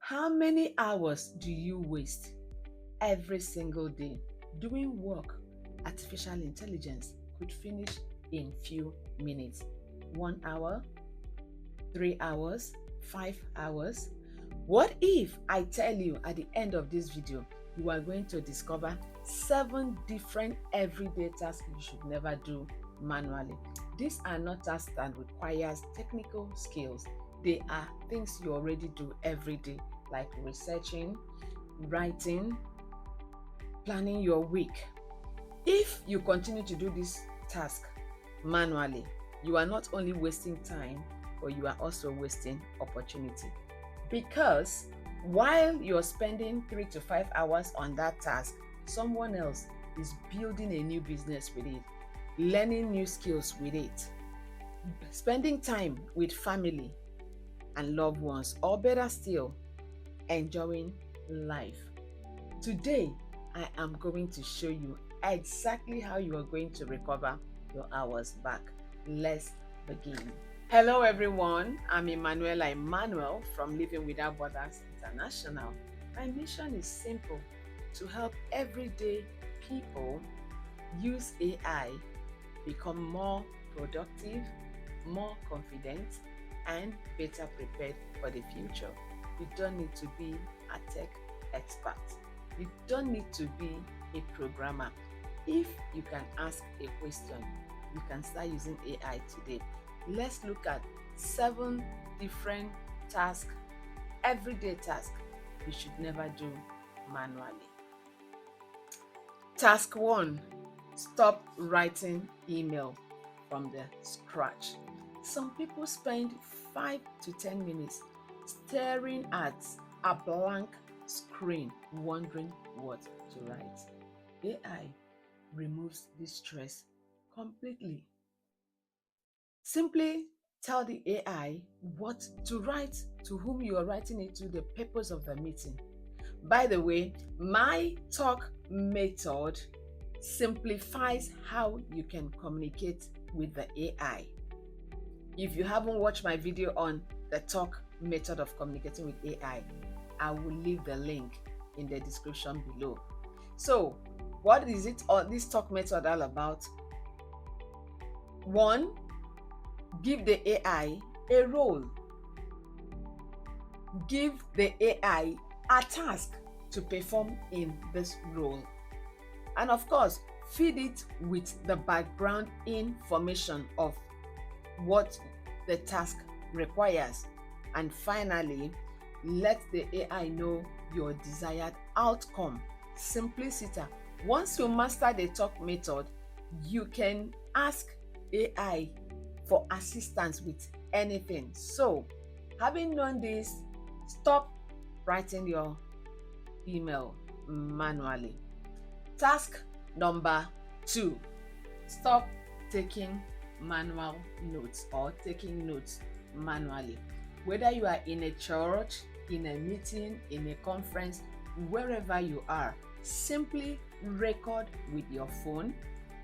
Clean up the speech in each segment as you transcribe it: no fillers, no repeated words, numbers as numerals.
How many hours do you waste every single day doing work artificial intelligence could finish in few minutes? 1 hour, 3 hours, 5 hours? What if I tell you at the end of this video, you are going to discover 7 different everyday tasks you should never do manually? These are not tasks that requires technical skills. They are things you already do every day, like researching, writing, planning your week. If you continue to do this task manually, you are not only wasting time, but you are also wasting opportunity. Because while you're spending 3 to 5 hours on that task, someone else is building a new business with it, learning new skills with it, spending time with family and loved ones, or better still, enjoying life. Today, I am going to show you exactly how you are going to recover your hours back. Let's begin. Hello everyone, I'm Emmanuel from Living Without Borders International. My mission is simple: to help everyday people use AI, become more productive, more confident, and better prepared for the future. You don't need to be a tech expert. You don't need to be a programmer. If you can ask a question, you can start using AI today. Let's look at 7 different tasks, everyday tasks you should never do manually. Task 1, stop writing email from the scratch. Some people spend 5 to 10 minutes staring at a blank screen, wondering what to write. AI removes this stress completely. Simply tell the AI what to write, to whom you are writing it to, the purpose of the meeting. By the way, my talk method simplifies how you can communicate with the AI. If you haven't watched my video on the talk method of communicating with AI, I will leave the link in the description below. So, what is it or this talk method all about? 1, give the AI a role. Give the AI a task to perform in this role. And of course, feed it with the background information of what the task requires. And finally, let the AI know your desired outcome. Simplicity. Once you master the talk method, you can ask AI for assistance with anything. So, having known this, stop writing your email manually. Task number 2, stop taking manual notes or taking notes manually. Whether you are in a church, in a meeting, in a conference, wherever you are, simply record with your phone,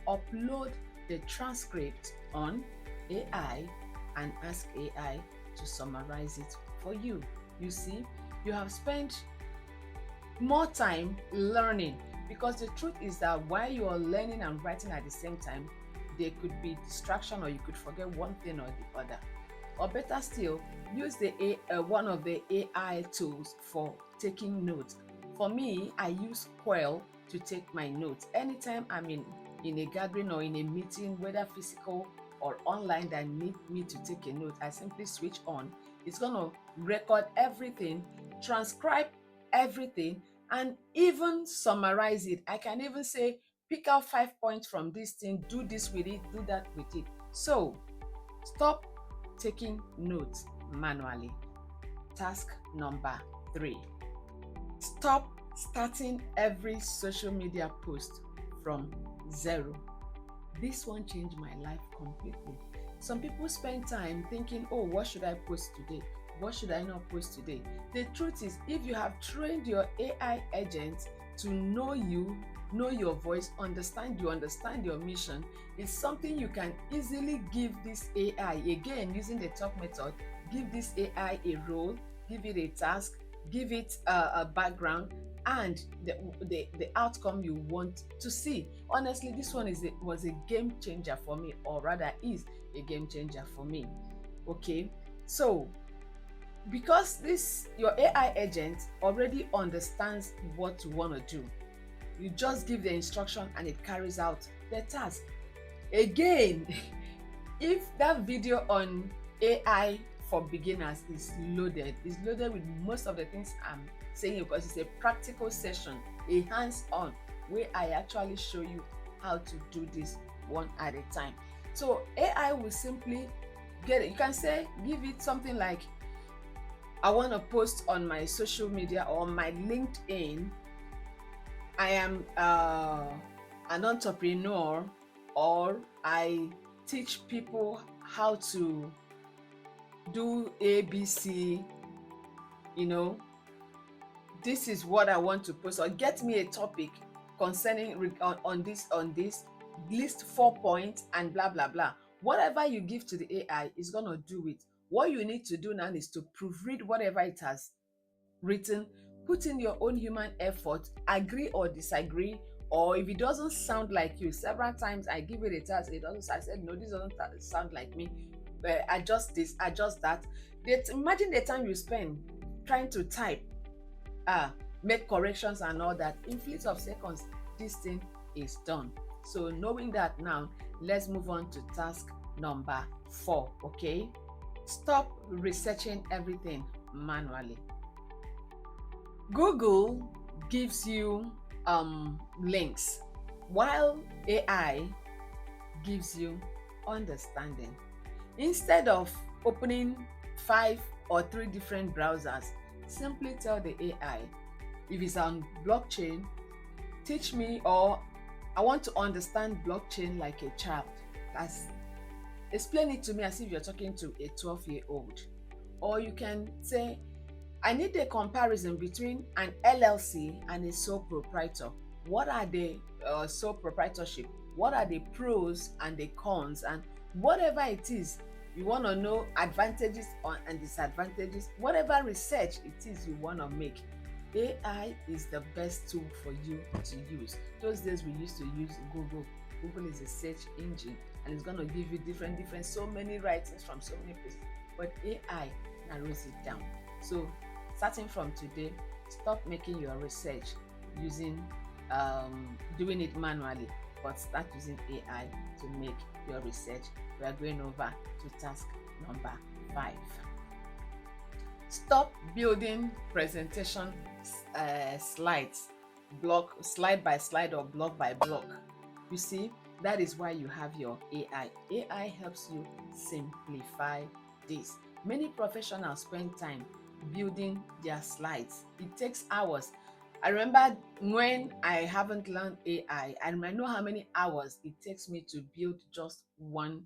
upload the transcript on AI, and ask AI to summarize it for you. You see, you have spent more time learning, because the truth is that while you are learning and writing at the same time, there could be distraction or you could forget one thing or the other. Or better still, use one of the AI tools for taking notes. For me, I use Quell to take my notes. Anytime I'm in a gathering or in a meeting, whether physical or online, that need me to take a note, I simply switch on. It's going to record everything, transcribe everything, and even summarize it. I can even say, pick out 5 points from this thing, do this with it, do that with it. So stop taking notes manually. Task number 3, stop starting every social media post from zero. This one changed my life completely. Some people spend time thinking, oh, what should I post today? What should I not post today? The truth is, if you have trained your AI agent to know you, know your voice, understand your mission, it's something you can easily give this AI. Again, using the talk method, give this AI a role, give it a task, give it a background and the outcome you want to see. Honestly, this one was a game changer for me, or rather is a game changer for me. Okay, so because this your AI agent already understands what you want to do, you just give the instruction and it carries out the task. Again, if that video on AI for beginners is loaded, with most of the things I'm saying because it's a practical session, a hands-on where I actually show you how to do this one at a time. So AI will simply get it. You can say, give it something like, I want to post on my social media or my LinkedIn. I am an entrepreneur, or I teach people how to do ABC, you know, this is what I want to post, or get me a topic concerning on this, list 4 points and blah blah blah. Whatever you give to the AI is going to do it. What you need to do now is to proofread whatever it has written, put in your own human effort, agree or disagree, or if it doesn't sound like you. Several times I give it a task, it doesn't, I said no, this doesn't sound like me, adjust this, adjust that. Imagine the time you spend trying to type, make corrections and all that. In fleet of seconds, this thing is done. So knowing that now, let's move on to task number 4. Okay, stop researching everything manually. Google gives you links, while AI gives you understanding. Instead of opening 5 or 3 different browsers, simply tell the AI, if it's on blockchain, teach me, or I want to understand blockchain like a child. Explain it to me as if you're talking to a 12-year-old. Or you can say, I need a comparison between an LLC and a sole proprietor. What are the sole proprietorship? What are the pros and the cons? And whatever it is, you want to know advantages and disadvantages, whatever research it is you want to make. AI is the best tool for you to use. Those days we used to use Google. Google is a search engine and it's going to give you different, so many writings from so many places. But AI narrows it down. So starting from today, stop making your research using doing it manually, but start using AI to make your research. We are going over to task number 5. Stop building presentation slides, slide by slide or block by block. You see, that is why you have your AI. AI helps you simplify this. Many professionals spend time building their slides. It takes hours. I remember when I haven't learned AI, and I know how many hours it takes me to build just one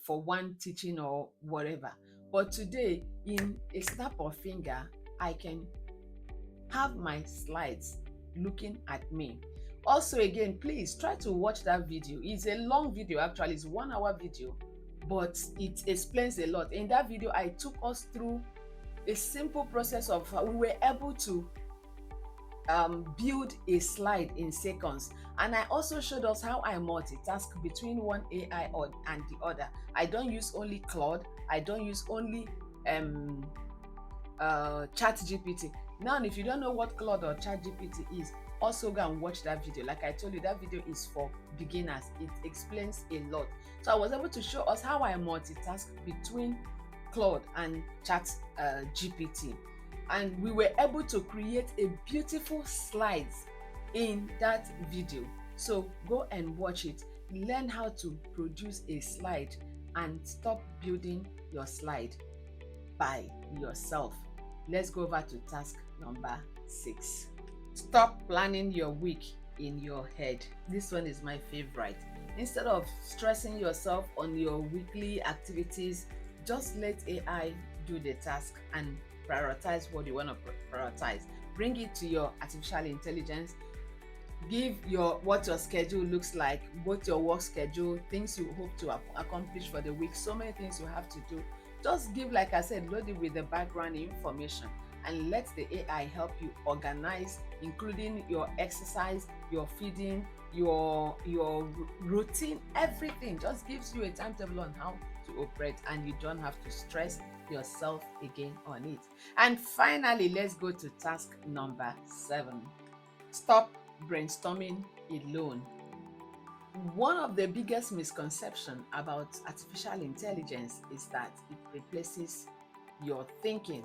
for one teaching or whatever. But today, in a snap of finger, I can have my slides looking at me. Also, again, please try to watch that video. It's a long video, actually, it's 1 hour video, but it explains a lot. In that video, I took us through a simple process of how we were able to build a slide in seconds, and I also showed us how I multitask between one AI and the other. I don't use only Claude, I don't use only ChatGPT. Now, if you don't know what Claude or ChatGPT is, also go and watch that video. Like I told you, that video is for beginners. It explains a lot. So I was able to show us how I multitask between Claude and ChatGPT. And we were able to create a beautiful slides in that video. So go and watch it. Learn how to produce a slide and stop building your slide by yourself. Let's go over to task number 6. Stop planning your week in your head. This one is my favorite. Instead of stressing yourself on your weekly activities, just let AI do the task and prioritize what you want to prioritize. Bring it to your artificial intelligence. Give what your schedule looks like, both your work schedule, things you hope to accomplish for the week, so many things you have to do. Just give, like I said, load it with the background information and let the AI help you organize, including your exercise, your feeding, your routine, everything. Just gives you a timetable on how to operate, and you don't have to stress yourself again on it. And finally, let's go to task number 7. Stop brainstorming alone. One of the biggest misconceptions about artificial intelligence is that it replaces your thinking.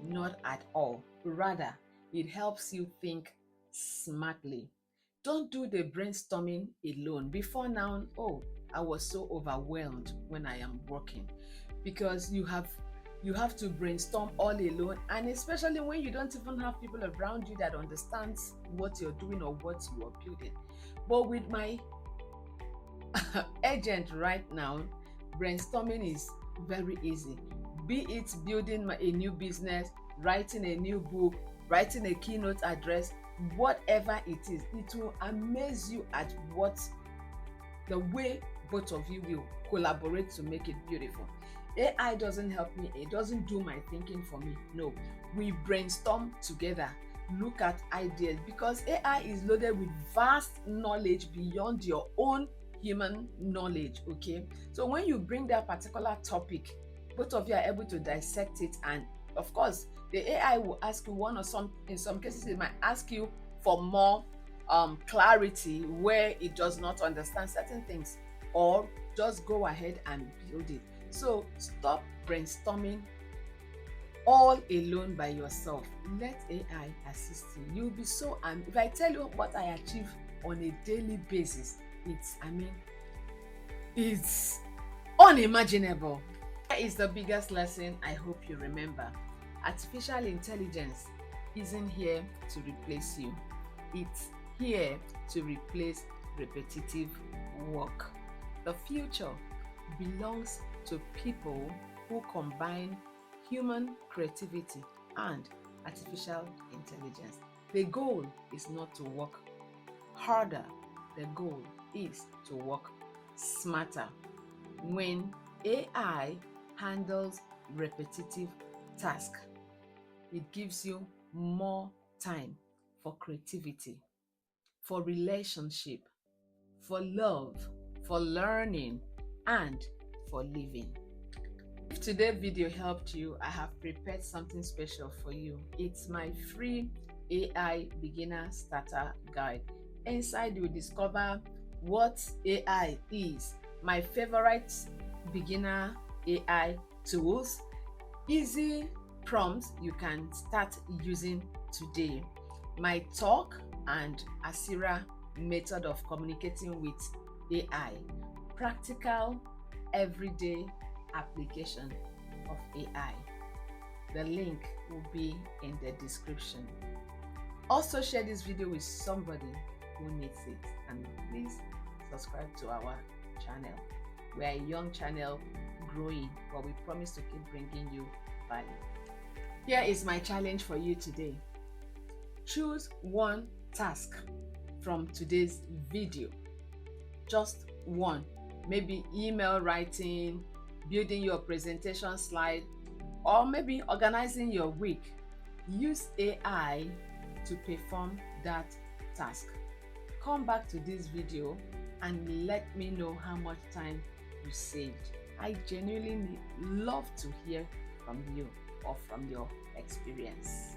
Not at all. Rather, it helps you think smartly. Don't do the brainstorming alone. Before now, oh, I was so overwhelmed when I am working, because you have to brainstorm all alone, and especially when you don't even have people around you that understands what you're doing or what you are building. But with my agent right now, brainstorming is very easy. Be it building a new business, writing a new book, writing a keynote address, whatever it is, it will amaze you at what the way both of you will collaborate to make it beautiful. AI doesn't help me, it doesn't do my thinking for me. No, we brainstorm together, look at ideas, because AI is loaded with vast knowledge beyond your own human knowledge. Okay, so when you bring that particular topic, both of you are able to dissect it, and of course the AI will ask you one or some, in some cases it might ask you for more clarity where it does not understand certain things, or just go ahead and build it. So stop brainstorming all alone by yourself. Let AI assist you. You'll be so, if I tell you what I achieve on a daily basis, it's unimaginable. That is the biggest lesson I hope you remember. Artificial intelligence isn't here to replace you. It's here to replace repetitive work. The future belongs to people who combine human creativity and artificial intelligence. The goal is not to work harder, the goal is to work smarter. When AI handles repetitive tasks, it gives you more time for creativity, for relationship, for love, for learning, and for living. If today's video helped you, I have prepared something special for you. It's my free AI beginner starter guide. Inside you will discover what AI is, my favorite beginner AI tools, easy prompts you can start using today, my talk and Asira method of communicating with AI, practical everyday application of AI. The link will be in the description. Also share this video with somebody who needs it, and please subscribe to our channel. We are a young channel growing, but we promise to keep bringing you value. Here is my challenge for you today. Choose one task from today's video, just one. Maybe email writing, building your presentation slide, or maybe organizing your week. Use AI to perform that task. Come back to this video and let me know how much time you saved. I genuinely love to hear from you or from your experience.